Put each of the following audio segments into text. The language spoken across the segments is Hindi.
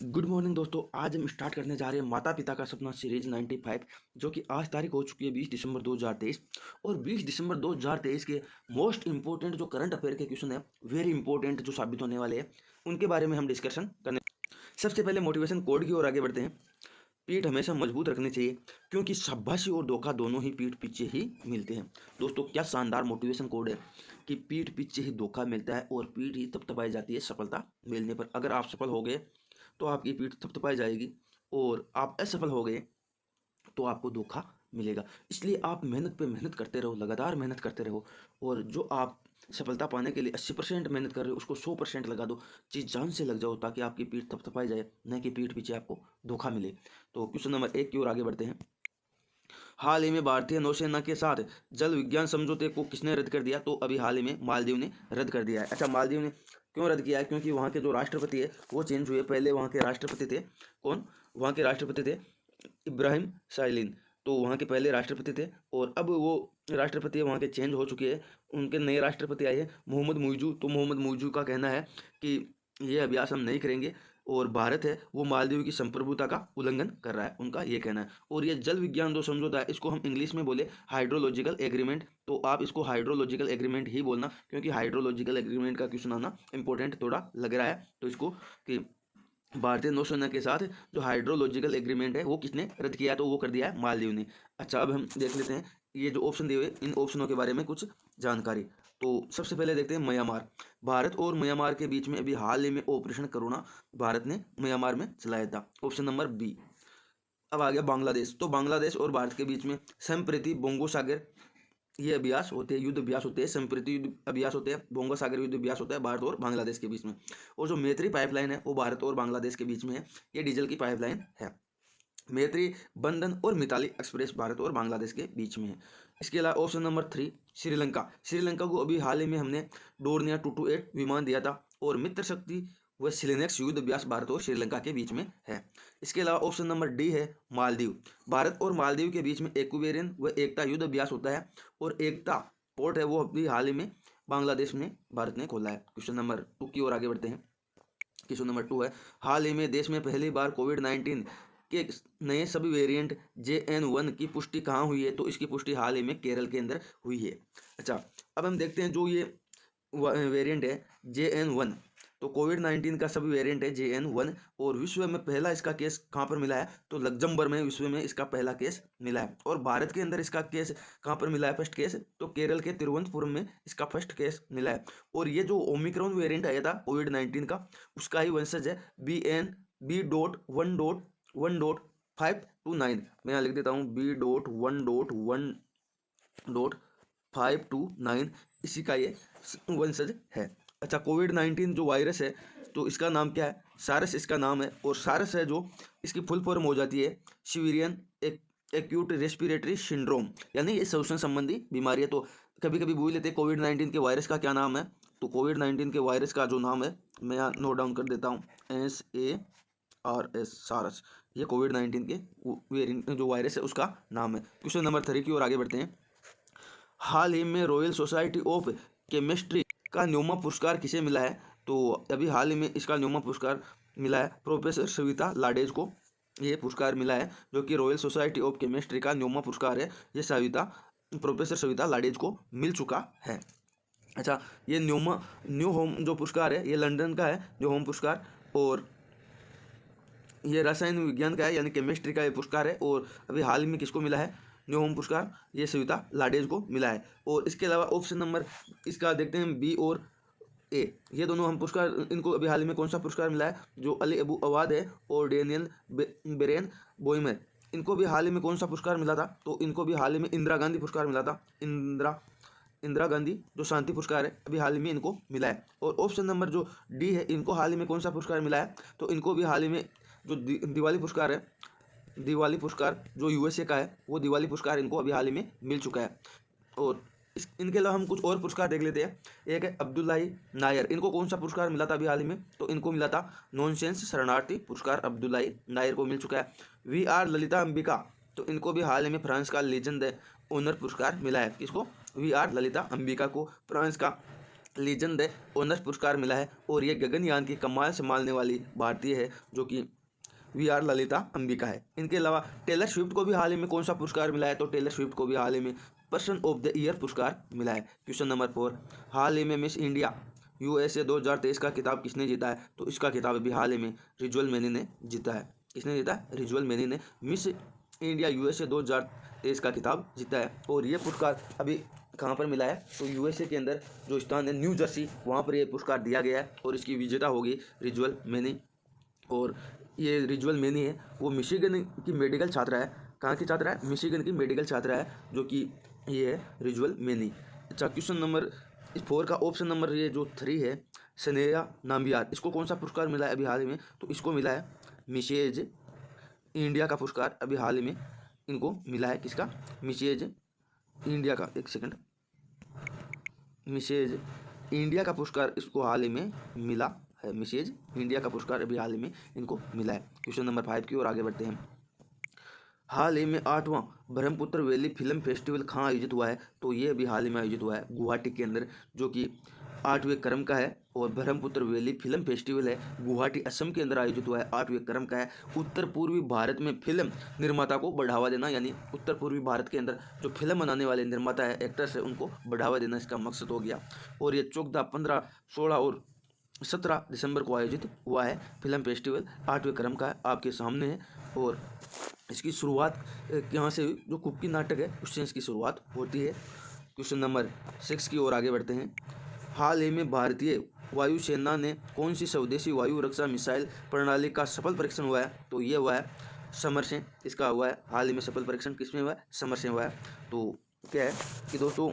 गुड मॉर्निंग दोस्तों। आज हम स्टार्ट करने जा रहे हैं माता पिता का सपना सीरीज 95, जो कि आज तारीख हो चुकी है 20 दिसंबर 2023। और 20 दिसंबर 2023 के मोस्ट इंपॉर्टेंट जो करंट अफेयर के क्वेश्चन है, वेरी इंपॉर्टेंट जो साबित होने वाले हैं, उनके बारे में हम डिस्कशन करने। सबसे पहले मोटिवेशन कोड की ओर आगे बढ़ते हैं। पीठ हमेशा मजबूत रखनी चाहिए, क्योंकि शाबाशी और धोखा दोनों ही पीठ पीछे ही मिलते हैं। दोस्तों, क्या शानदार मोटिवेशन कोड है कि पीठ पीछे ही धोखा मिलता है और पीठ ही तपतपाई जाती है सफलता मिलने पर। अगर आप सफल हो गए तो आपकी पीठ थपथपाई जाएगी, और आप असफल हो गए तो आपको धोखा मिलेगा। इसलिए आप मेहनत पे मेहनत करते रहो, लगातार मेहनत करते रहो, और जो आप सफलता पाने के लिए 80% मेहनत कर रहे हो उसको 100% लगा दो। चीज़ जान से लग जाओ, ताकि आपकी पीठ थपथपाई जाए, न कि पीठ पीछे आपको धोखा मिले। तो क्वेश्चन नंबर 1 की ओर आगे बढ़ते हैं। हाल ही में भारतीय नौसेना के साथ जल विज्ञान समझौते को किसने रद्द कर दिया? तो अभी हाल ही में मालदीव ने रद्द कर दिया है। अच्छा, मालदीव ने क्यों रद्द किया है? क्योंकि वहाँ के जो राष्ट्रपति है वो चेंज हुए। पहले वहाँ के राष्ट्रपति थे कौन? वहाँ के राष्ट्रपति थे इब्राहिम साइलिन। तो वहाँ के पहले राष्ट्रपति थे, और अब वो राष्ट्रपति वहाँ के चेंज हो चुके हैं। उनके नए राष्ट्रपति आए हैं, मोहम्मद मुइजू। तो मोहम्मद मुइजू का कहना है कि ये अभ्यास हम नहीं करेंगे, और भारत है वो मालदीव की संप्रभुता का उल्लंघन कर रहा है, उनका ये कहना है। और ये जल विज्ञान जो समझौता है, इसको हम इंग्लिश में बोले हाइड्रोलॉजिकल एग्रीमेंट, तो आप इसको हाइड्रोलॉजिकल एग्रीमेंट ही बोलना, क्योंकि हाइड्रोलॉजिकल एग्रीमेंट का क्वेश्चन आना इंपॉर्टेंट थोड़ा लग रहा है। तो इसको कि भारतीय नौसेना के साथ जो हाइड्रोलॉजिकल एग्रीमेंट है वो किसने रद्द किया है? तो वो कर दिया है मालदीव ने। अच्छा, अब हम देख लेते हैं ये जो ऑप्शन दिए हुए, इन ऑप्शनों के बारे में कुछ जानकारी। तो सबसे पहले देखते हैं म्यांमार। भारत और म्यांमार के बीच में अभी हाल ही में ऑपरेशन करुणा भारत ने म्यांमार में चलाया था, ऑप्शन नंबर बी। अब आ गया बांग्लादेश। तो बांग्लादेश और भारत के बीच में संप्रति बोंगो सागर ये अभ्यास होते हैं, युद्ध अभ्यास होते हैं, संप्रति युद्ध अभ्यास होते हैं, बोंगा सागर युद्ध अभ्यास होता है भारत और बांग्लादेश के बीच में। और जो मैत्री पाइपलाइन है वो भारत और बांग्लादेश के बीच में है, ये डीजल की पाइपलाइन है। मैत्री, बंधन और मिताली एक्सप्रेस भारत और बांग्लादेश के बीच में है। इसके अलावा ऑप्शन नंबर 3 श्रीलंका। श्रीलंका को अभी हाल ही में हमने डोरनिया 228 विमान दिया था, और मित्र शक्ति व सिलेनेक्स युद्ध अभ्यास भारत और श्रीलंका के बीच में है। इसके अलावा ऑप्शन नंबर डी है मालदीव। भारत और मालदीव के बीच में एक्वेरियन व एकता युद्ध अभ्यास होता है, और एकता पोर्ट है वो अभी हाल ही में बांग्लादेश में भारत ने खोला है। क्वेश्चन नंबर 2 की ओर आगे बढ़ते हैं। क्वेश्चन नंबर 2 है, हाल ही में देश में पहली बार कोविड-19 के नए सभी वेरिएंट JN1 की पुष्टि कहाँ हुई है? तो इसकी पुष्टि हाल ही में केरल के अंदर हुई है। अच्छा, अब हम देखते हैं जो ये वेरिएंट है JN1, तो कोविड-19 का सभी वेरिएंट है JN1, और विश्व में पहला इसका केस कहाँ पर मिला है? तो लग्जमबर्ग में विश्व में इसका पहला केस मिला है। और भारत के अंदर इसका केस कहाँ पर मिला है फर्स्ट केस? तो केरल के तिरुवनंतपुरम में इसका फर्स्ट केस मिला है। और ये जो ओमिक्रॉन वेरिएंट आया था कोविड-19 का, उसका ही वंशज है B.1.1.529। मैं यहाँ लिख देता हूँ B.1.1.529, इसी का ये वंशज है। अच्छा, कोविड-19 जो वायरस है तो इसका नाम क्या है? सारस इसका नाम है। और सारस है जो इसकी फुल फॉर्म हो जाती है सिवियरियन एक्यूट रेस्पिरेटरी सिंड्रोम, यानी ये श्वसन संबंधी बीमारी है। तो कभी कभी भूल लेते हैं कोविड-19 के वायरस का क्या नाम है। तो कोविड-19 के वायरस का जो नाम है मैं यहाँ नोट डाउन कर देता हूँ, SARS, सारस। ये कोविड-19 के वेरिएंट जो वायरस है उसका नाम है। क्वेश्चन नंबर 3 की ओर आगे बढ़ते हैं। हाल ही में रॉयल सोसाइटी ऑफ केमिस्ट्री का न्योमा पुरस्कार किसे मिला है? तो अभी हाल ही में इसका न्योमा पुरस्कार मिला है प्रोफेसर सविता लाडेज को। ये पुरस्कार मिला है जो कि रॉयल सोसाइटी ऑफ केमिस्ट्री का न्योमा पुरस्कार है, ये प्रोफेसर सविता लाडेज को मिल चुका है। अच्छा, ये न्यू होम जो पुरस्कार है ये लंदन का है, न्यू होम पुरस्कार, और ये रसायन विज्ञान का है, यानी केमिस्ट्री का ये पुरस्कार है। और अभी हाल ही में किसको मिला है न्यू होम पुरस्कार? ये सविता लाडेज को मिला है। और इसके अलावा ऑप्शन नंबर इसका देखते हैं बी और ए, ये दोनों हम पुरस्कार, इनको अभी हाल ही में कौन सा पुरस्कार मिला है? जो अली अबू अवाद है और डेनियल बेरेन बोइमर, इनको भी हाल ही में कौन सा पुरस्कार मिला था? तो इनको भी हाल ही में इंदिरा गांधी पुरस्कार मिला था। इंदिरा गांधी जो शांति पुरस्कार है अभी हाल ही में इनको मिला है। और ऑप्शन नंबर जो डी है, इनको हाल ही में कौन सा पुरस्कार मिला है? तो इनको भी हाल ही में जो दिवाली पुरस्कार है, दिवाली पुरस्कार जो USA का है, वो दिवाली पुरस्कार इनको अभी हाल ही में मिल चुका है। और इनके अलावा हम कुछ और पुरस्कार देख लेते हैं। एक है अब्दुल्लाई नायर, इनको कौन सा पुरस्कार मिला था अभी हाल ही में? तो इनको मिला था नॉनसेंस शरणार्थी पुरस्कार, अब्दुल्लाई नायर को मिल चुका है। VR ललिता अंबिका, तो इनको भी हाल ही में फ्रांस का लीजेंड ऑनर पुरस्कार मिला है। किसको? VR ललिता अंबिका को फ्रांस का लीजन द ऑनर्स पुरस्कार मिला है। और ये गगनयान की कमाल संभालने वाली भारतीय है जो कि VR ललिता अंबिका है। इनके अलावा टेलर स्विफ्ट को भी हाल ही में कौन सा पुरस्कार मिला है, तो टेलर स्विफ्ट को भी हाल ही में पर्सन ऑफ द ईयर पुरस्कार मिला है। क्वेश्चन नंबर 4, हाल ही में मिस इंडिया USA 2023 का खिताब किसने जीता है, तो इसका खिताब अभी हाल ही में रिजुअल मैनी ने जीता है। किसने जीता है? रिजुअल मैनी ने मिस इंडिया USA 2023 का खिताब जीता है। और ये पुरस्कार अभी कहाँ पर मिला है, तो USA के अंदर जो स्थान है न्यू जर्सी, वहाँ पर ये पुरस्कार दिया गया है और इसकी विजेता होगी रिजुअल मैनी। और ये रिजुअल मैनी है वो मिशिगन की मेडिकल छात्रा है। कहाँ की छात्रा है? मिशिगन की मेडिकल छात्रा है जो कि ये है रिजुअल मैनी। अच्छा, क्वेश्चन नंबर 4 का ऑप्शन नंबर ये जो 3 है, सनेया नाम्बियार, इसको कौन सा पुरस्कार मिला है अभी हाल ही में, तो इसको मिला है मिसेज इंडिया का पुरस्कार। अभी हाल ही में इनको मिला है, किसका? मिसेज इंडिया का, एक सेकंड, मिसेज इंडिया का पुरस्कार इसको हाल ही में मिला है। मिसेज इंडिया का पुरस्कार अभी हाल ही में इनको मिला है। क्वेश्चन नंबर 5 की ओर आगे बढ़ते हैं। हाल ही में 8वां ब्रह्मपुत्र वैली फिल्म फेस्टिवल कहाँ आयोजित हुआ है, तो ये अभी हाल ही में आयोजित हुआ है गुवाहाटी के अंदर, जो कि 8वें क्रम का है। और ब्रह्मपुत्र वैली फिल्म फेस्टिवल है गुवाहाटी असम के अंदर आयोजित हुआ है, 8वें क्रम का है। उत्तर पूर्वी भारत में फिल्म निर्माता को बढ़ावा देना, यानी उत्तर पूर्वी भारत के अंदर जो फिल्म बनाने वाले निर्माता है, एक्टर्स है, उनको बढ़ावा देना इसका मकसद हो गया। और ये 14, 15, 16 और 17 दिसंबर को आयोजित हुआ है फिल्म फेस्टिवल, 8वें क्रम का है, आपके सामने है। और इसकी शुरुआत यहाँ से जो कुप्पी नाटक है उससे इसकी शुरुआत होती है। क्वेश्चन नंबर 6 की ओर आगे बढ़ते हैं। हाल ही में भारतीय वायुसेना ने कौन सी स्वदेशी वायु रक्षा मिसाइल प्रणाली का सफल परीक्षण हुआ है, तो ये हुआ है समर से, इसका हुआ है हाल ही में सफल परीक्षण। किसमें हुआ है? समर से हुआ है। तो क्या है कि दोस्तों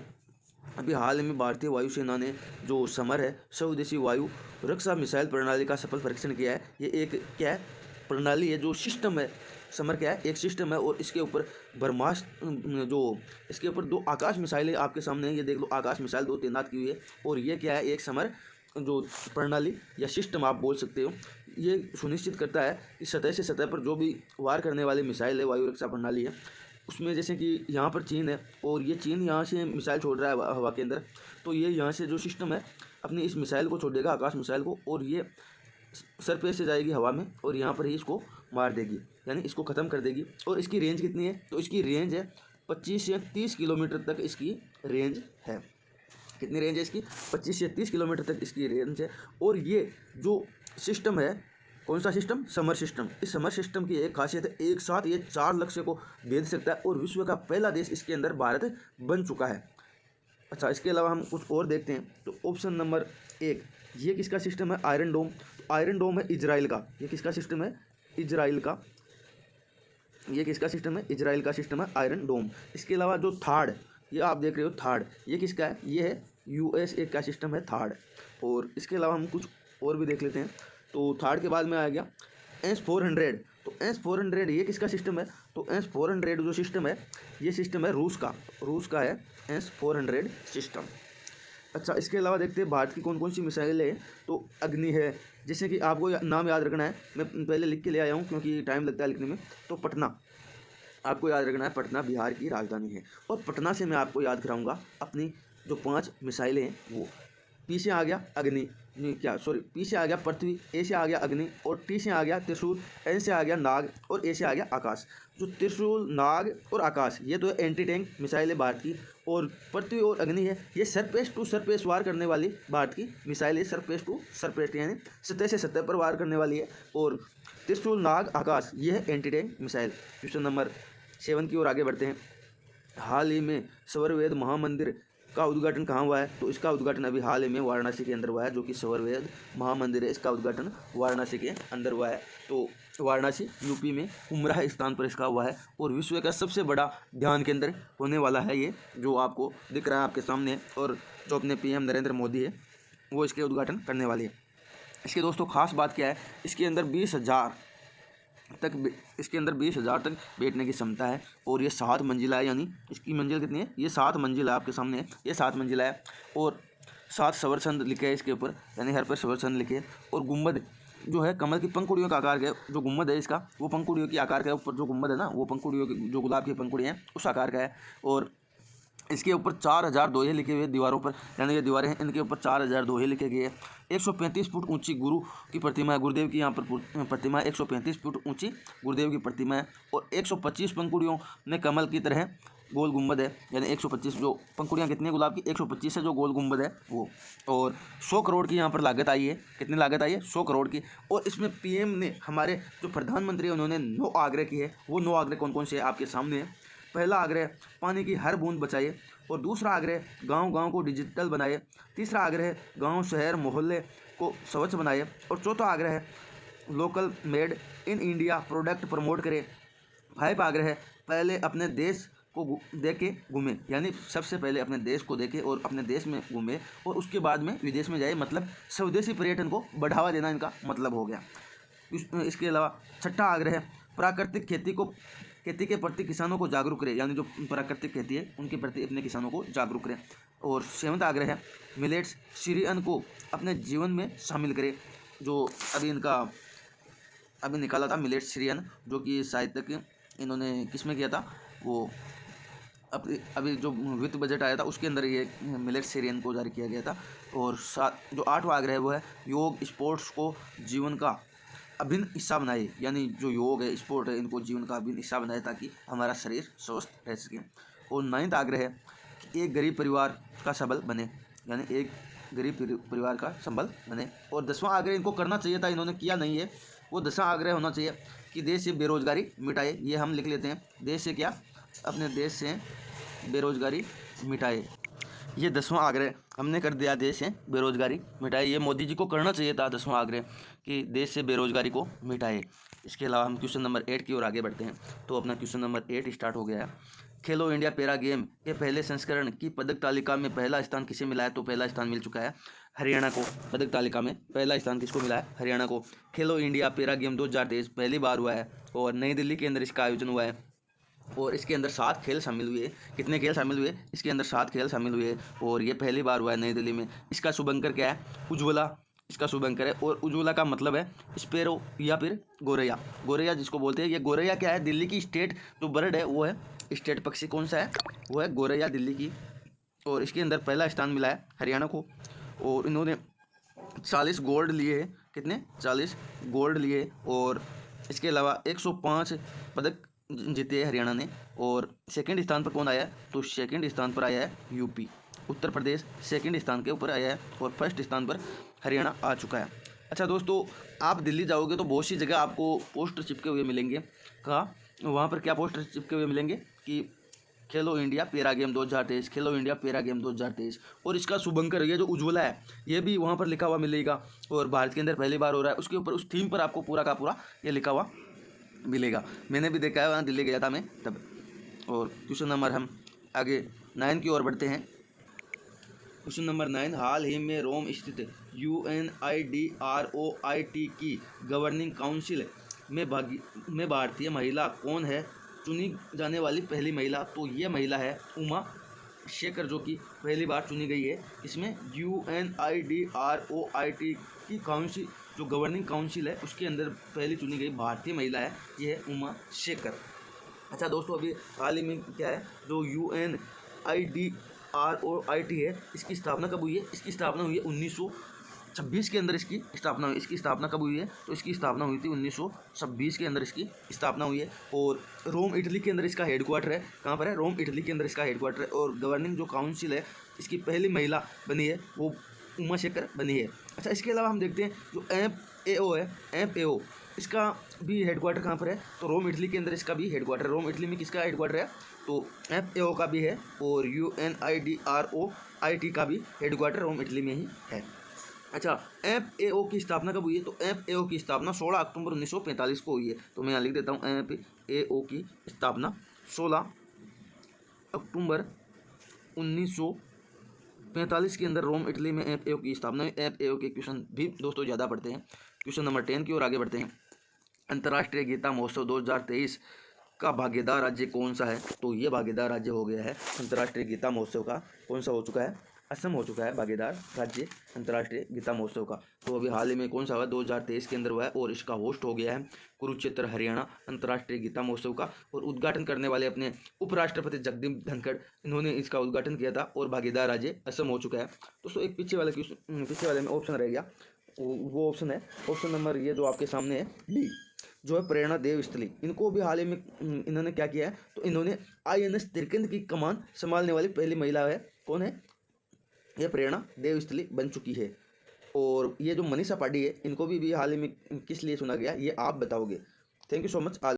अभी हाल ही में भारतीय वायुसेना ने जो समर है स्वदेशी वायु रक्षा मिसाइल प्रणाली का सफल परीक्षण किया है। ये एक क्या है? प्रणाली है, जो सिस्टम है। समर क्या है? एक सिस्टम है और इसके ऊपर ब्रह्मास्त्र, जो इसके ऊपर 2 आकाश मिसाइलें आपके सामने है, ये देख लो, आकाश मिसाइल 2 तैनात की हुई है। और ये क्या है? एक समर जो प्रणाली या सिस्टम आप बोल सकते हो, ये सुनिश्चित करता है कि सतह से सतह पर जो भी वार करने वाली मिसाइल है, वायु रक्षा प्रणाली है, उसमें जैसे कि यहाँ पर चीन है और ये चीन यहाँ से मिसाइल छोड़ रहा है हवा के अंदर, तो ये यहाँ से जो सिस्टम है अपनी इस मिसाइल को छोड़ देगा, आकाश मिसाइल को, और ये सरफेस से जाएगी हवा में और यहाँ पर ही इसको मार देगी, यानी इसको ख़त्म कर देगी। और इसकी रेंज कितनी है, तो इसकी रेंज है 25 से 30 किलोमीटर तक इसकी रेंज है। कितनी रेंज है इसकी? 25 से 30 किलोमीटर तक इसकी रेंज है। और ये जो सिस्टम है, कौन सा सिस्टम? Summer system. इस समर सिस्टम की एक खासियत है, एक साथ ये 4 लक्ष्य को भेद सकता है और विश्व का पहला देश इसके अंदर भारत बन चुका है। अच्छा, इसके अलावा हम कुछ और देखते हैं। तो ऑप्शन नंबर 1, ये किसका सिस्टम है? आयरन डोम। तो आयरन डोम है इजराइल का। ये किसका सिस्टम है? इजराइल का। ये किसका सिस्टम है? इजराइल का सिस्टम है आयरन डोम। इसके अलावा जो थर्ड, ये आप देख रहे हो थर्ड, ये किसका है? ये है USA का सिस्टम है थर्ड। और इसके अलावा हम कुछ और भी देख लेते हैं। तो थर्ड के बाद में आ गया S-400। तो S-400 ये किसका सिस्टम है? तो S-400 जो सिस्टम है, ये सिस्टम है रूस का है S-400 सिस्टम। अच्छा, इसके अलावा देखते हैं भारत की कौन कौन सी मिसाइलें हैं। तो अग्नि है, जैसे कि आपको नाम याद रखना है, मैं पहले लिख के ले आया हूँ क्योंकि टाइम लगता है लिखने में। तो पटना आपको याद रखना है, पटना बिहार की राजधानी है। और पटना से मैं आपको याद कराऊंगा अपनी जो 5 मिसाइलें हैं वो। पी से आ गया अग्नि, पी से आ गया पृथ्वी, ए से आ गया अग्नि, और टी से आ गया त्रिशूल, एन से आ गया नाग, और ए से आ गया आकाश। जो त्रिशूल, नाग और आकाश, ये तो एंटी टैंक मिसाइल है भारत की। और पृथ्वी और अग्नि है, ये सरफेस टू सरफेस वार करने वाली भारत की मिसाइल है। सरफेस टू सरफेस यानी सतह से सतह पर वार करने वाली है। और त्रिशूल, नाग, आकाश, ये है anti tank missile. Question number 7 की ओर आगे बढ़ते हैं। हाल ही में स्वरवेद महामंदिर का उद्घाटन कहाँ हुआ है? तो इसका उद्घाटन अभी हाल ही में वाराणसी के अंदर हुआ है, जो कि स्वरवेद महामंदिर है, इसका उद्घाटन वाराणसी के अंदर हुआ है। तो वाराणसी यूपी में उमराह स्थान पर इसका हुआ है। और विश्व का सबसे बड़ा ध्यान केंद्र होने वाला है ये, जो आपको दिख रहा है आपके सामने, और जो अपने PM नरेंद्र मोदी है वो इसके उद्घाटन करने वाली है। इसके दोस्तों खास बात क्या है, इसके अंदर 20,000 तक बैठने की क्षमता है। और ये 7 मंजिला है, यानी इसकी मंजिल कितनी है? ये 7 मंजिला आपके सामने है, ये 7 मंजिला है। और 7 स्वरछंद लिखे हैं इसके ऊपर, यानी हर पर स्वरछंद लिखे। और गुम्बद जो है कमल की पंखुड़ियों का आकार का, जो गुम्बद है इसका वो पंखुड़ियों की आकार का है। ऊपर जो गुम्बद है ना, वो पंखुड़ियों की, जो गुलाब की पंखुड़ियाँ हैं उस आकार का है। और इसके ऊपर 4000 दोहे लिखे हुए दीवारों पर, यानी ये दीवारें हैं इनके ऊपर 4000 दोहे लिखे गए हैं। 135 फुट ऊंची गुरु की प्रतिमा है, गुरुदेव की यहाँ पर प्रतिमा है। 135 फुट ऊंची गुरुदेव की प्रतिमा है और 125 पंखुड़ियों में कमल की तरह गोल गुंबद है, यानी 125 जो पंखुड़ियाँ कितनी है गुलाब की, 125 है जो गोल गुंबद है वो। और 100 करोड़ की यहाँ पर लागत आई है। कितनी लागत आई है? 100 करोड़ की। और इसमें पीएम ने, हमारे जो प्रधानमंत्री है, उन्होंने 9 आग्रह किए हैं। वो 9 आग्रह कौन कौन से आपके सामने है। पहला आग्रह, पानी की हर बूंद बचाइए। और दूसरा आग्रह, गांव-गांव को डिजिटल बनाइए। तीसरा आग्रह, गांव शहर मोहल्ले को स्वच्छ बनाइए। और चौथा आग्रह है, local made in India product promote करें। 5 आग्रह है, पहले अपने देश को देखे घूमे, यानी सबसे पहले अपने देश को देखे और अपने देश में घूमे और उसके बाद में विदेश में जाए, मतलब स्वदेशी पर्यटन को बढ़ावा देना इनका मतलब हो गया। इसके अलावा छठा आग्रह है, प्राकृतिक खेती के प्रति किसानों को जागरूक करें, यानी जो प्राकृतिक खेती है उनके प्रति अपने किसानों को जागरूक करें। और 7वां आग्रह है, मिलेट्स सीरियन को अपने जीवन में शामिल करें। जो अभी निकाला था मिलेट्स सीरियन, जो कि साहित्यक इन्होंने किस में किया था, वो अभी जो वित्त बजट आया था उसके अंदर ये मिलेट्स सीरियन को जारी किया गया था। और जो 8वां आग्रह है वो है, योग स्पोर्ट्स को जीवन का अभिन्न हिस्सा बनाए, यानी जो योग है स्पोर्ट है इनको जीवन का अभिन्न हिस्सा बनाए ताकि हमारा शरीर स्वस्थ रह सके। और 9वां आग्रह है कि एक गरीब परिवार का सबल बने, यानी एक गरीब परिवार का संबल बने। और 10वां आग्रह इनको करना चाहिए था, इन्होंने किया नहीं है। वो 10वां आग्रह होना चाहिए कि देश से बेरोजगारी मिटाए। ये हम लिख लेते हैं, देश से क्या, अपने देश से बेरोजगारी मिटाए। ये 10वां आग्रह हमने कर दिया, देश से बेरोजगारी मिटाए। ये मोदी जी को करना चाहिए था 10वां आग्रह कि देश से बेरोजगारी को मिटाए। इसके अलावा हम क्वेश्चन नंबर 8 की ओर आगे बढ़ते हैं। तो अपना क्वेश्चन नंबर 8 स्टार्ट हो गया है। खेलो इंडिया पैरा गेम के पहले संस्करण की पदक तालिका में पहला स्थान किसे मिला है? तो पहला स्थान मिल चुका है हरियाणा को। पदक तालिका में पहला स्थान किसको मिला है? हरियाणा को। खेलो इंडिया पैरा गेम 2023 पहली बार हुआ है और नई दिल्ली के अंदर इसका आयोजन हुआ है। और इसके अंदर 7 खेल शामिल हुए। कितने खेल शामिल हुए? इसके अंदर 7 खेल शामिल हुए और ये पहली बार हुआ है नई दिल्ली में। इसका शुभंकर क्या है? उज्ज्वला इसका शुभंकर है। और उज्ज्वला का मतलब है स्पेरो या फिर गोरैया। गोरैया जिसको बोलते हैं, ये गोरैया क्या है? दिल्ली की स्टेट जो बर्ड है वो है, स्टेट पक्षी कौन सा है? वो है गोरैया, दिल्ली की। और इसके अंदर पहला स्थान मिला है हरियाणा को। और इन्होंने 40 गोल्ड लिए हैं। कितने? 40 गोल्ड लिए। और इसके अलावा 105 पदक जीते है हरियाणा ने। और सेकंड स्थान पर कौन आया है? तो सेकंड स्थान पर आया है यूपी, उत्तर प्रदेश सेकंड स्थान के ऊपर आया है और फर्स्ट स्थान पर हरियाणा आ चुका है। अच्छा दोस्तों, आप दिल्ली जाओगे तो बहुत सी जगह आपको पोस्टर चिपके हुए मिलेंगे। कहाँ? वहाँ पर क्या पोस्टर चिपके हुए मिलेंगे कि खेलो इंडिया पैरा गेम 2023, खेलो इंडिया पैरा गेम 2023। और इसका शुभंकर, ये जो उज्ज्वला है, ये भी वहाँ पर लिखा हुआ मिलेगा। और भारत के अंदर पहली बार हो रहा है, उसके ऊपर उस थीम पर आपको पूरा का पूरा ये लिखा हुआ मिलेगा। मैंने भी देखा है, वहाँ दिल्ली गया था मैं तब। और क्वेश्चन नंबर हम आगे 9 की ओर बढ़ते हैं। क्वेश्चन नंबर 9, हाल ही में रोम स्थित UNIDROIT की गवर्निंग काउंसिल में भारतीय महिला कौन है? चुनी जाने वाली पहली महिला, तो ये महिला है उमा शेखर, जो कि पहली बार चुनी गई है। इसमें UNIDROIT की काउंसिल, जो गवर्निंग काउंसिल है उसके अंदर पहली चुनी गई भारतीय महिला है, ये है उमा शेखर। अच्छा दोस्तों, अभी हाल ही में क्या है, जो UNIDROIT है, इसकी स्थापना कब हुई है? इसकी स्थापना हुई है 1926 के अंदर इसकी स्थापना हुई। इसकी स्थापना कब हुई है? तो इसकी स्थापना हुई थी 1926 के अंदर इसकी स्थापना हुई है। और रोम इटली के अंदर इसका हेडक्वार्टर है। कहाँ पर है? रोम इटली के अंदर इसका हेडक्वार्टर है। और गवर्निंग जो काउंसिल है, इसकी पहली महिला बनी है वो उमा शेखर बनी है। अच्छा, इसके अलावा हम देखते हैं जो FAO है, FAO इसका भी हेडक्वार्टर कहाँ पर है? तो रोम इटली के अंदर इसका भी हेडक्वार्टर। रोम इटली में किसका हेडक्वार्टर है? तो FAO का भी है। और UNIDROIT का भी हेडक्वार्टर रोम इटली में ही है। अच्छा, FAO की स्थापना कब हुई है? तो FAO की स्थापना 16 अक्टूबर 1945 को हुई है। तो मैं यहाँ लिख देता हूँ, FAO की स्थापना 16 अक्टूबर 1945 के अंदर रोम इटली में FAO की स्थापना हुई। FAO के क्वेश्चन भी दोस्तों ज़्यादा पढ़ते हैं। क्वेश्चन नंबर 10 की ओर आगे बढ़ते हैं। अंतर्राष्ट्रीय गीता महोत्सव 2023 का भागीदार राज्य कौन सा है? तो ये भागीदार राज्य हो गया है अंतर्राष्ट्रीय गीता महोत्सव का, कौन सा हो चुका है? असम हो चुका है भागीदार राज्य अंतर्राष्ट्रीय गीता महोत्सव का। तो अभी हाल ही में कौन सा हुआ, 2023 के अंदर हुआ है और इसका होस्ट हो गया है कुरुक्षेत्र हरियाणा अंतर्राष्ट्रीय गीता महोत्सव का। और उद्घाटन करने वाले अपने उपराष्ट्रपति जगदीप धनखड़, इन्होंने इसका उद्घाटन किया था और भागीदार राज्य असम हो चुका है। दोस्तों एक पीछे वाले में ऑप्शन रह गया, वो ऑप्शन है ऑप्शन नंबर ये जो आपके सामने है डी, जो है प्रेरणा देव स्थली। इनको भी हाल ही में इन्होंने क्या किया है, तो इन्होंने INS तिरकेंद की कमान संभालने वाली पहली महिला है। कौन है ये, प्रेरणा देव स्थली बन चुकी है। और ये जो मनीषा पांडे है, इनको भी हाल ही में किस लिए चुना गया, ये आप बताओगे। Thank you so much.